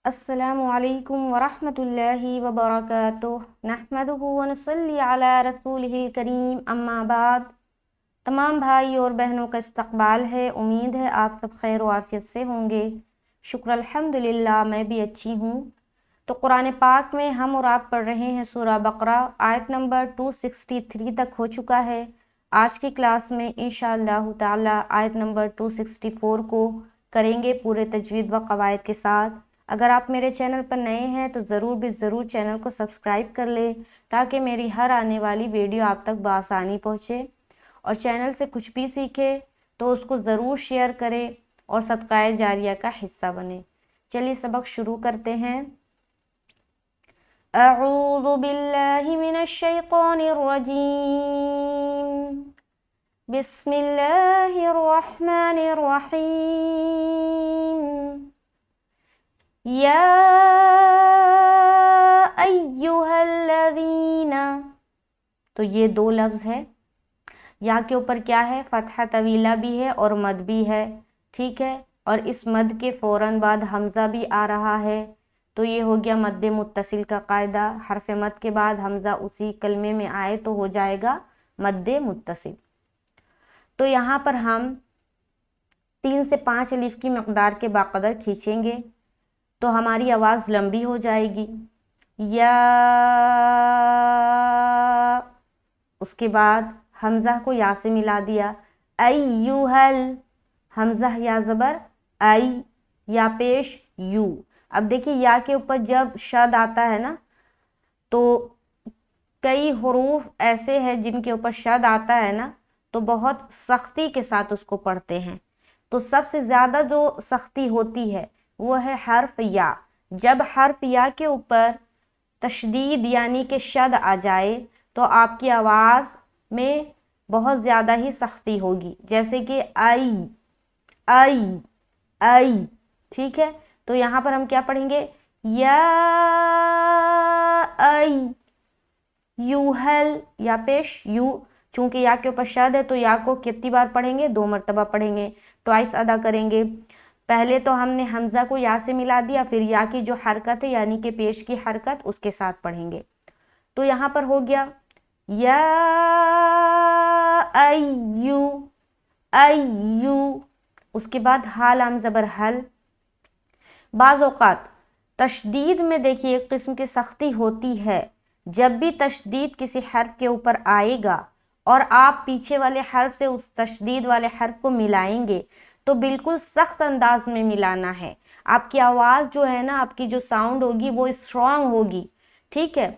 अस्सलामु अलैकुम वरहमतुल्लाहि वबरकातुह नहमदुहु व नसल्ली अला रसूलिहिल करीम अम्मा बाद। तमाम भाई और बहनों का इस्तकबाल है। उम्मीद है आप सब खैर व आफियत से होंगे। शुक्र अल्हम्दुलिल्लाह मैं भी अच्छी हूँ। तो कुरान पाक में हम और आप पढ़ रहे हैं सूरा बकरा, आयत नंबर 263 तक हो चुका है। आज की क्लास में इंशाअल्लाह ताला आयत नंबर 264 को करेंगे पूरे तजवीद व कवायद के साथ। अगर आप मेरे चैनल पर नए हैं तो ज़रूर चैनल को सब्सक्राइब कर लें ताकि मेरी हर आने वाली वीडियो आप तक बआसानी पहुँचे। और चैनल से कुछ भी सीखे तो उसको ज़रूर शेयर करें और सदक़ाए जारिया का हिस्सा बने। चलिए सबक शुरू करते हैं। अऊज़ु बिल्लाहि मिनश शैतानिर रजीम। बिस्मिल्लाहिर रहमानिर रहीम। या अय्युहल्लज़ीना, तो ये दो लफ्ज़ है। या के ऊपर क्या है, फ़तहा तवीला भी है और मद भी है, ठीक है। और इस मद के फ़ौरन बाद हमज़ा भी आ रहा है, तो ये हो गया मद्द मुत्तसिल का कायदा। हरफ मद के बाद हमज़ा उसी कलमे में आए तो हो जाएगा मद्द मुत्तसिल। तो यहाँ पर हम 3 से 5 अलिफ की मकदार के बाकदर खींचेंगे तो हमारी आवाज़ लंबी हो जाएगी। या, उसके बाद हमज़ा को या से मिला दिया। अय्युहल, हमज़ा या ज़बर आई, या पेश यू। अब देखिए या के ऊपर जब शद आता है ना, तो कई हुरूफ ऐसे हैं जिनके ऊपर शद आता है ना तो बहुत सख्ती के साथ उसको पढ़ते हैं। तो सबसे ज़्यादा जो सख्ती होती है वो है हर्फ या। जब हर्फ या के ऊपर तशदीद यानी कि शद आ जाए तो आपकी आवाज़ में बहुत ज़्यादा ही सख्ती होगी, जैसे कि आई आई आई, ठीक है। तो यहाँ पर हम क्या पढ़ेंगे, या आई यूहल, या पेश यू। चूंकि या के ऊपर शद है तो या को कितनी बार पढ़ेंगे, 2 मरतबा पढ़ेंगे, ट्वाइस अदा करेंगे। पहले तो हमने हमज़ा को या से मिला दिया, फिर या की जो हरकत है यानी कि पेश की हरकत उसके साथ पढ़ेंगे। तो यहाँ पर हो गया या अय्यू, अय्यू। उसके बाद हा लाम ज़बर हल। बाज़ औक़ात तशदीद में देखिए एक किस्म की सख्ती होती है। जब भी तशदीद किसी हर्फ के ऊपर आएगा और आप पीछे वाले हर्फ से उस तशदीद वाले हर्फ को मिलाएंगे तो बिल्कुल सख्त अंदाज में मिलाना है। आपकी आवाज़ जो है ना, आपकी जो साउंड होगी वो स्ट्रॉन्ग होगी, ठीक है।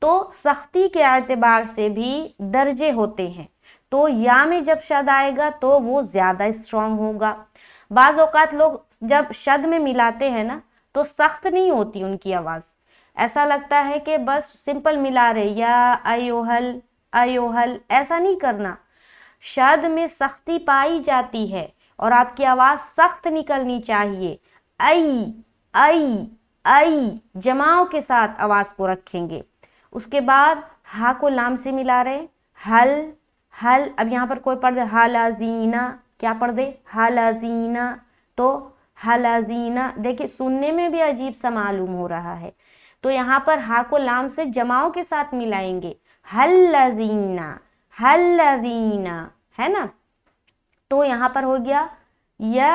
तो सख्ती के एतबार से भी दर्जे होते हैं। तो या में जब शद आएगा तो वो ज़्यादा स्ट्रॉन्ग होगा। बाज़ औक़ात लोग जब शद में मिलाते हैं ना तो सख्त नहीं होती उनकी आवाज़, ऐसा लगता है कि बस सिंपल मिला रहे, या अयोहल अयोहल, ऐसा नहीं करना। शद में सख्ती पाई जाती है और आपकी आवाज़ सख्त निकलनी चाहिए। आई आई आई, जमाओं के साथ आवाज़ को रखेंगे। उसके बाद हा को लाम से मिला रहे, हल हल। अब यहाँ पर कोई पढ़ दे हलाजीना, क्या पढ़ दे, हलाजीना। तो हलाजीना देखिए सुनने में भी अजीब सा मालूम हो रहा है, तो यहाँ पर हा को लाम से जमाओं के साथ मिलाएंगे, हल्लाजीना हल्लाजीना, है ना। तो यहाँ पर हो गया या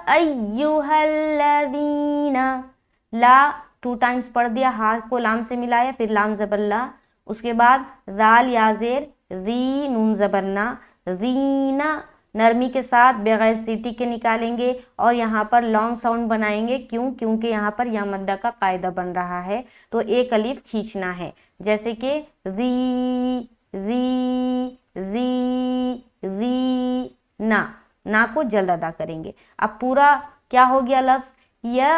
अय्युहल्लज़ीना, ला 2 टाइम्स पढ़ दिया, हा को लाम से मिलाया, फिर लाम ज़बर ला। उसके बाद दाल या ज़ेर री, नून ज़बर ना, रीना, नरमी के साथ बगैर सीटी के निकालेंगे और यहाँ पर लॉन्ग साउंड बनाएंगे। क्यों? क्योंकि यहाँ पर या मद्दा का कायदा बन रहा है तो एक अलिफ खींचना है, जैसे कि री री री री ना, ना को जल्द अदा करेंगे। अब पूरा क्या हो गया लफ्ज़, या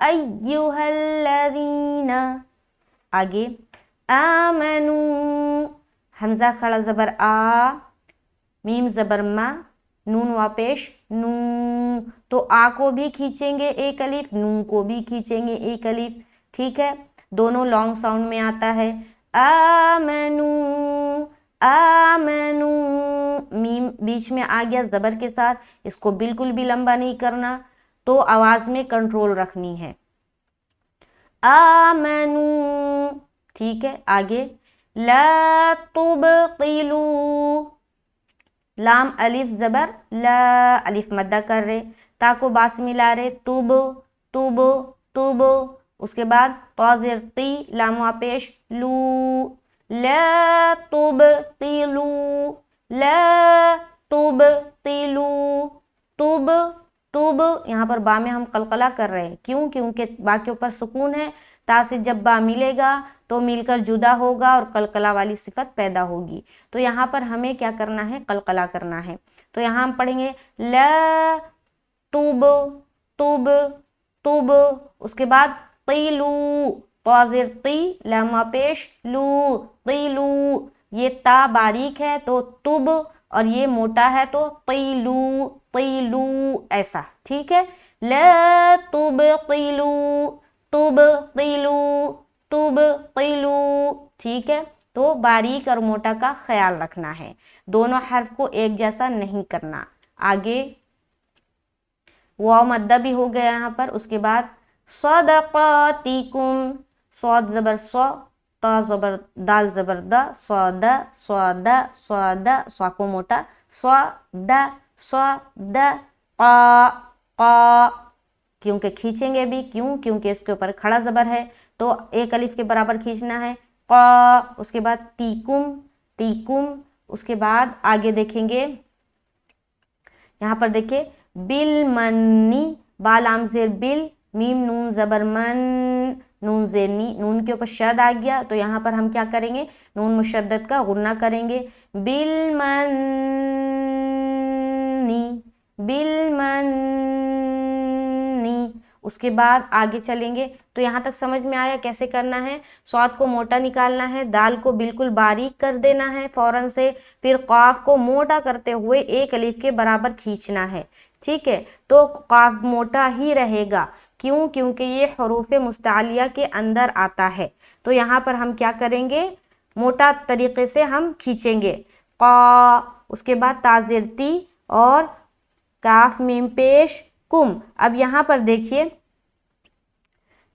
अय्युहल्लज़ीना। आगे आमनू, हमज़ा खड़ा ज़बर आ, मीम ज़बर मा, नून वापेश नू। तो आ को भी खींचेंगे एक अलिफ, नून को भी खींचेंगे एक अलिफ, ठीक है। दोनों लॉन्ग साउंड में आता है। आमनू आमनू, मीम बीच में आ गया ज़बर के साथ, इसको बिल्कुल भी लंबा नहीं करना। تو آواز میں کنٹرول رکھنی ہے. آمنو. ٹھیک ہے. آگے لا تبطلوا. لام الف زبر لا, الف مدہ کر رہے, تا کو با سے ملا رہے, تب تب تب. اس کے بعد طا زیر تی, لام وا پیش لو, لا تبطلوا لا تبطلوا. تب تب. یہاں پر با میں ہم قلقلہ کر رہے ہیں. کیوں؟ کیونکہ با کے اوپر سکون ہے. تا سے جب با ملے گا تو مل کر جدا ہوگا اور قلقلہ والی صفت پیدا ہوگی. تو یہاں پر ہمیں کیا کرنا ہے؟ قلقلہ کرنا ہے. تو یہاں ہم پڑھیں گے لا تب تب تب. اس کے بعد طیلو, طا زیر تی, لام وا پیش لو, طیلو. یہ تا باریک ہے تو تب, اور یہ موٹا ہے تو طیلو طیلو, ایسا. ٹھیک ہے. لا تبطلوا تبطلوا تبطلوا. ٹھیک ہے. تو باریک اور موٹا کا خیال رکھنا ہے, دونوں حرف کو ایک جیسا نہیں کرنا. آگے واو مدہ بھی ہو گیا یہاں پر. اس کے بعد صدقاتکم, صاد زبر صا, تا زبر دال زبر دا, صادا صادا صادا, صا کو موٹا, صادا صادا, قا قا. کیونکہ کھینچیں گے بھی, کیوں؟ کیونکہ اس کے اوپر کھڑا زبر ہے تو ایک الف کے برابر کھینچنا ہے, قا. اس کے بعد تیکم تیکم. اس کے بعد آگے دیکھیں گے یہاں پر دیکھیں بالمنی, با لام زیر بل, میم نون زبر من, نون زیر نی, نون کے اوپر شد آ گیا تو یہاں پر ہم کیا کریں گے؟ نون مشدد کا غنہ کریں گے. بالمنی بالمنی. اس کے بعد آگے چلیں گے تو یہاں تک سمجھ میں آیا کیسے کرنا ہے؟ صاد کو موٹا نکالنا ہے, دال کو بالکل باریک کر دینا ہے فوراً سے, پھر قاف کو موٹا کرتے ہوئے ایک الف کے برابر کھینچنا ہے. ٹھیک ہے. تو قاف موٹا ہی رہے گا. کیوں؟ کیونکہ یہ حروف مستعلیہ کے اندر آتا ہے. تو یہاں پر ہم کیا کریں گے؟ موٹا طریقے سے ہم کھینچیں گے. قا. اس کے بعد تا زیر تی اور کاف میم پیش کم. اب یہاں پر دیکھیے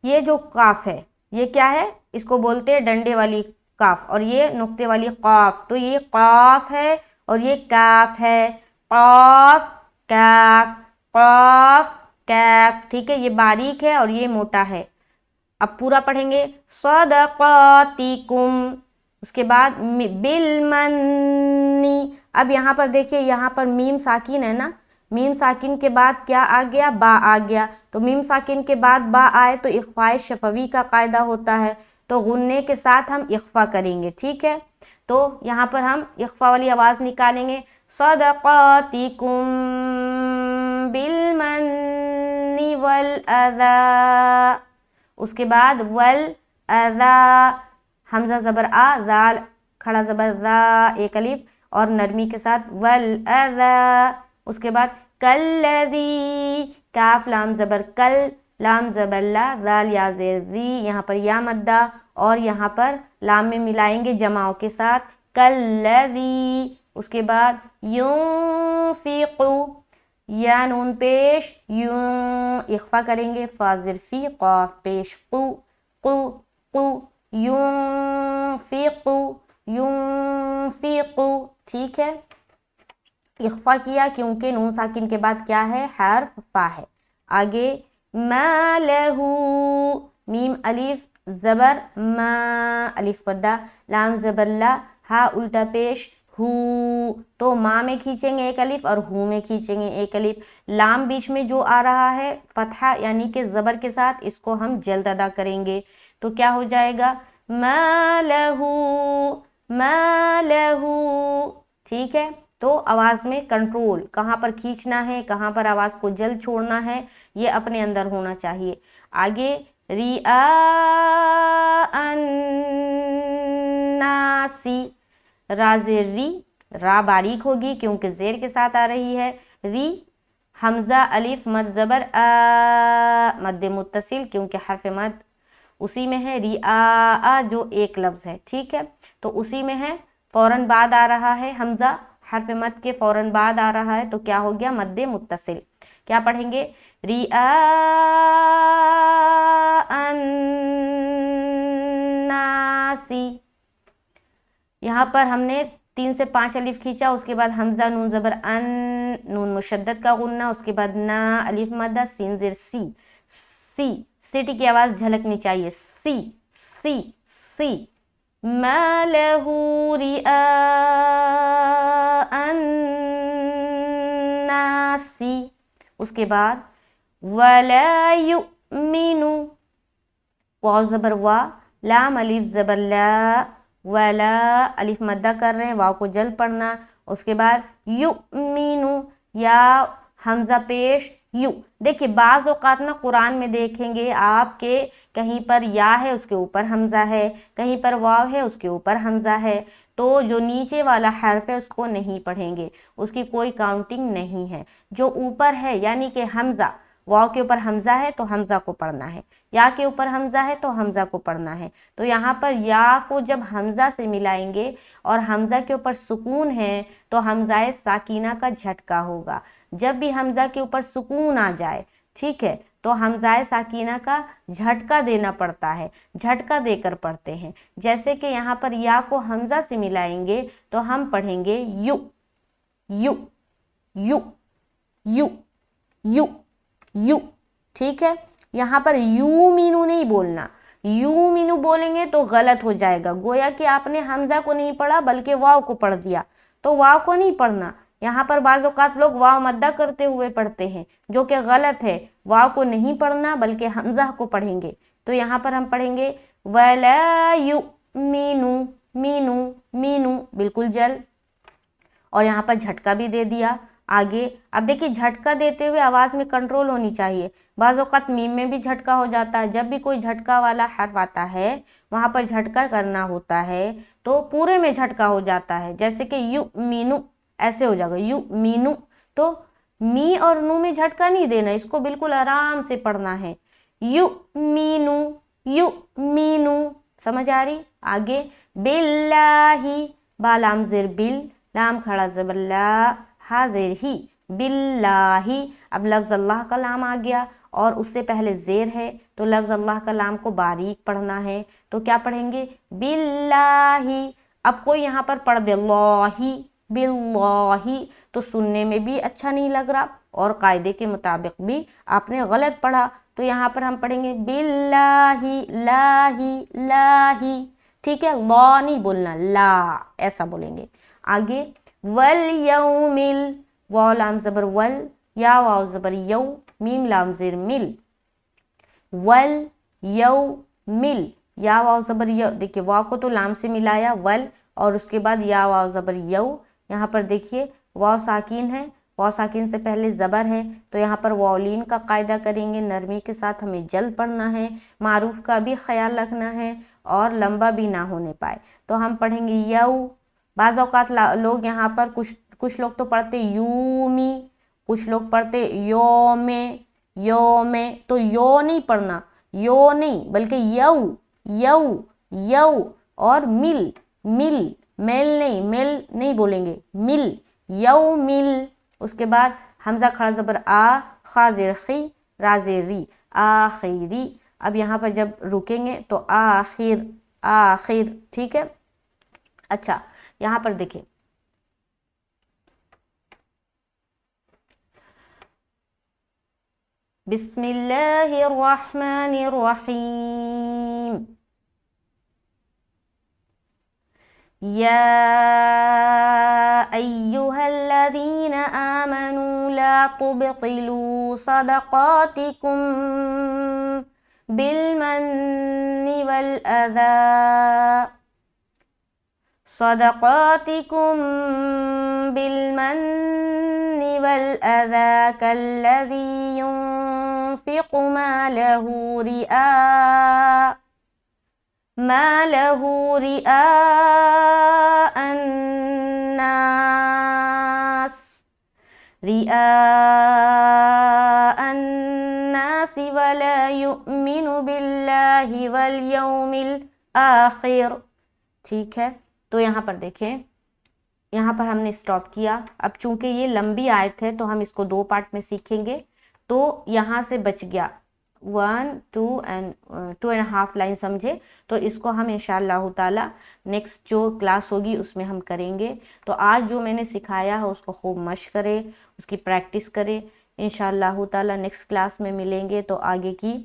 یہ جو کاف ہے یہ کیا ہے؟ اس کو بولتے ہیں ڈنڈے والی کاف, اور یہ نقطے والی قاف. تو یہ قاف ہے اور یہ کاف ہے. قاف کاف قاف کاف. ٹھیک ہے. یہ باریک ہے اور یہ موٹا ہے. اب پورا پڑھیں گے صدقاتکم. اس کے بعد بالمنی. اب یہاں پر دیکھیے یہاں پر میم ساکن ہے نا, میم ساکن کے بعد کیا آ گیا؟ با آ گیا. تو میم ساکن کے بعد با آئے تو اخفاء شفوی کا قاعدہ ہوتا ہے, تو غنے کے ساتھ ہم اخفاء کریں گے. ٹھیک ہے. تو یہاں پر ہم اخفاء والی آواز نکالیں گے صدقاتکم بالمن والاذی. اس کے بعد والاذی, حمزہ زبر آ, ذال کھڑا زبر ذا, ایک الف اور نرمی کے ساتھ والاذی. اس کے بعد کلذی, کاف لام زبر کل, لام زبر لا, ذال یا زیر ذی, یہاں پر یا مدہ اور یہاں پر لام میں ملائیں گے جماؤں کے ساتھ کلذی. اس کے بعد ینفقو, یا نون پیش یوں, اخفا کریں گے, فا زیر فی, قاف پیش قو قو قو, ینفقو ینفقو. ٹھیک ہے. اخفا کیا کیونکہ نون ساکن کے بعد کیا ہے؟ حرف فا ہے. آگے ما لہو, میم الف زبر ما, الف مدہ, لام زبر لا, ہا الٹا پیش ہو. تو ما میں کھینچیں گے ایک الف اور ہو میں کھینچیں گے ایک الف. لام بیچ میں جو آ رہا ہے فتحہ یعنی کہ زبر کے ساتھ, اس کو ہم جلد ادا کریں گے. تو کیا ہو جائے گا؟ ما لہو ما لہو. ٹھیک ہے. تو آواز میں کنٹرول, کہاں پر کھینچنا ہے, کہاں پر آواز کو جلد چھوڑنا ہے, یہ اپنے اندر ہونا چاہیے. آگے ریاء الناسی, را زیر ری, را باریک ہوگی کیونکہ زیر کے ساتھ آ رہی ہے. ری, حمزہ الف مد زبر آ, مد متصل کیونکہ حرف مد اسی میں ہے. ریاء جو ایک لفظ ہے. ٹھیک ہے. تو اسی میں ہے, فوراً بعد آ رہا ہے حمزہ, حرف مد کے فوراً بعد آ رہا ہے تو کیا ہو گیا؟ مد متصل. क्या पढ़ेंगे? रिआ अन्नासी। यहाँ पर हमने 3 से 5 अलिफ खींचा, उसके बाद हमजा नून ज़बर अन, नून मुशद्दद का गुन्ना, उसके बाद ना अलिफ मद्दा, सीन ज़ेर सी। सी सीटी की आवाज़ झलकनी चाहिए, सी सी सी। मा लहू रिआ अन्नासी। उसके बाद वला युमिनु, वाव ज़बर वा, लाम अलिफ ज़बर ला, वला अलिफ मद्दा कर रहे हैं, वाव को जल्द पढ़ना। उसके बाद युमिनु, या हमजा पेश यू। देखिए बाज़ औक़ात ना कुरान में देखेंगे आपके कहीं पर या है उसके ऊपर हमजा है, कहीं पर वाव है उसके ऊपर हमजा है, तो जो नीचे वाला हर्फ है उसको नहीं पढ़ेंगे, उसकी कोई काउंटिंग नहीं है। जो ऊपर है यानी कि हमजा, वाव के ऊपर हमजा है तो हमजा को पढ़ना है, या के ऊपर हमजा है तो हमजा को पढ़ना है। तो यहाँ पर या को जब हमजा से मिलाएंगे और हमजा के ऊपर सुकून है तो हमजाए साकीना का झटका होगा। जब भी हमजा के ऊपर सुकून आ जाए, ठीक है, तो हमजाए साकीना का झटका देना पड़ता है, झटका देकर पढ़ते हैं। जैसे कि यहाँ पर या को हमजा से मिलाएंगे तो हम पढ़ेंगे you you you you you you, ठीक है। यहाँ पर यू मीनू नहीं बोलना, यू मीनू बोलेंगे तो गलत हो जाएगा, गोया कि आपने हमजा को नहीं पढ़ा बल्कि वाव को पढ़ दिया, तो वाव को नहीं पढ़ना। यहाँ पर बाज़ औक़ात लोग वाव मद्दा करते हुए पढ़ते हैं, जो कि गलत है। वाव को नहीं पढ़ना बल्कि हमजा को पढ़ेंगे। तो यहाँ पर हम पढ़ेंगे वला युमिनु, मीनू मीनू बिल्कुल जल, और यहाँ पर झटका भी दे दिया आगे। अब देखिए झटका देते हुए आवाज़ में कंट्रोल होनी चाहिए। बाज़ औक़ात मीम में भी झटका हो जाता है, जब भी कोई झटका वाला हर्फ आता है वहाँ पर झटका करना होता है तो पूरे में झटका हो जाता है। जैसे कि यू मीनू ऐसे हो जाएगा, यू मीनू, तो मी और नू में झटका नहीं देना, इसको बिल्कुल आराम से पढ़ना है। यू मीनू यू मीनू, समझ आ रही? आगे बिल्लाही, बा लाम ज़ेर बिल, लाम खड़ा ज़बर ला, हाजिर ही, बिल्लाही। अब लफ्ज़ अल्लाह का लाम आ गया और उससे पहले ज़ेर है तो लफ्ज़ अल्लाह का लाम को बारीक पढ़ना है, तो क्या पढ़ेंगे? बिल्लाही। अब कोई यहाँ पर पढ़ दे लाही बिल्लाही तो सुनने में भी अच्छा नहीं लग रहा और कायदे के मुताबिक भी आपने गलत पढ़ा। तो यहाँ पर हम पढ़ेंगे बिल्लाही लाही लाही, ठीक है। ला नहीं बोलना, ला ऐसा बोलेंगे। आगे वल यौमिल, वाव लाम ज़बर वल, या वाव ज़बर यौ, मीम लाम ज़ेर मिल, वल यौमिल, या वाव ज़बर यौ। देखिए वाव को तो लाम से मिलाया वल, और उसके बाद या वाव ज़बर यौ। यहाँ पर देखिए वाव साकिन है, वाव साकिन से पहले ज़बर है, तो यहाँ पर वावलीन का कायदा करेंगे, नरमी के साथ हमें जल्द पढ़ना है, मारूफ का भी ख्याल रखना है और लंबा भी ना होने पाए। तो हम पढ़ेंगे यौ। बाज़ औक़ात लोग यहाँ पर कुछ लोग तो पढ़ते यूमी, कुछ लोग पढ़ते यो में, तो यो नहीं पढ़ना, यो नहीं बल्कि यौ यौ यौ, और मिल मिल, मेल नहीं बोलेंगे, मिल यौ मिल। उसके बाद हमजा खड़ा ज़बर आ, खा ज़ेर खी, रा ज़ेर री, आखिरी। अब यहाँ पर जब रुकेंगे तो आखिर आखिर, ठीक है। अच्छा यहाँ पर देखिए बिस्मिल्लाहिर्रहमानिर्रहीम, या अय्युहल्लज़ीना आमनू ला तुबतिलू सदक़ातिकुम बिलमन्नि वल अज़ा, सदक़ातिकुम बिलमन्नि वल अज़ा कल्लज़ी युनफ़िक़ु मालहु रिआ अन्नास वला युमिनु बिल्लाहि वल यौमिल आखिर, ठीक है। तो यहाँ पर देखें, यहाँ पर हमने स्टॉप किया। अब चूंकि ये लंबी आयत है तो हम इसको 2 पार्ट में सीखेंगे। تو یہاں سے بچ گیا 1 2 and 2.5 لائن سمجھے. تو اس کو ہم انشاءاللہ تعالی نیکسٹ جو کلاس ہوگی اس میں ہم کریں گے. تو آج جو میں نے سکھایا ہے اس کو خوب مشق کرے, اس کی پریکٹس کرے. انشاءاللہ تعالی نیکسٹ کلاس میں ملیں گے تو آگے کی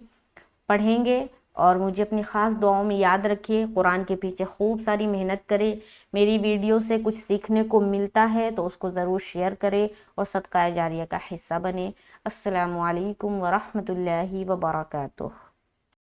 پڑھیں گے. اور مجھے اپنی خاص دعاؤں میں یاد رکھیے, قرآن کے پیچھے خوب ساری محنت کرے. میری ویڈیو سے کچھ سیکھنے کو ملتا ہے تو اس کو ضرور شیئر کرے اور صدقہ جاریہ کا حصہ بنے. السلام علیکم ورحمۃ اللہ وبرکاتہ.